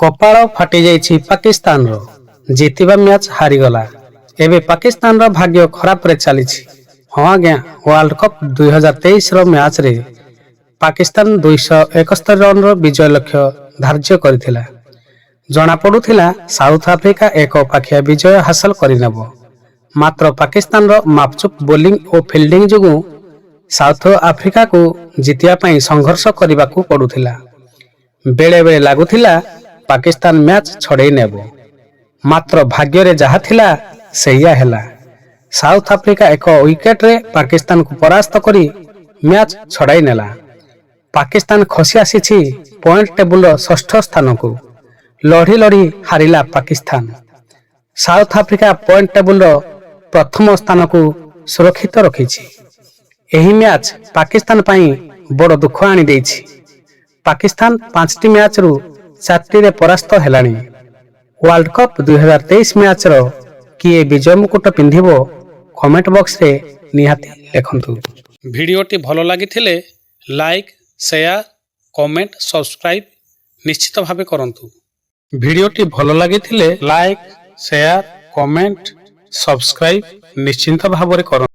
कपाळ फाटी जाइछि पाकिस्तान रो जीतिबा मैच हारीगला। एबे पाकिस्तान रो भाग्य खराब रे चलीछि। हाँ आज्ञा, वर्ल्ड कप 2023 रो मैच रे पाकिस्तान 271 रन रो विजय लक्ष्य धार्य करथिला। जना पडुथिला साउथ आफ्रिका एक पाखिया विजय हासिल करिनेब। मात्र पाकिस्तान रो मापचुप बोलिंग और फील्डिंग जुगु साउथ आफ्रिका को जितिया पई संघर्ष करने को पड़ुथिला। बेले बेले लागुथिला पाकिस्तान मैच छड़े नेब, मात्र भाग्य रे जहा थिला सेया हेला। साउथ आफ्रिका एक विकेट रे पाकिस्तान को परास्त करी मैच छड़ाई नेला। पाकिस्तान खसी आसीछि पॉइंट टेबुल षष्ठ स्थान को। लड़ी लड़ी हारिला Pakistan. South Africa point table प्रथम स्थान को सुरक्षित रखिछि। एही मैच पाकिस्तान पई बड़ दुख आनी देछि। पाकिस्तान 5टी मैच रु 4टी रे परास्त हेलानी। वर्ल्ड कप 2023 मैच रो किए विजय मुकुट पिंधिबो कमेंट बॉक्स रे निहाती लिखंतु। वीडियोटी भलो लागिथिले लाइक, शेयर, कमेंट, सब्सक्राइब निश्चित भावे करंतु। वीडियोटी भलो लागिथिले लाइक, शेयर, कमेंट, सब्सक्राइब निश्चित भावे करंतु।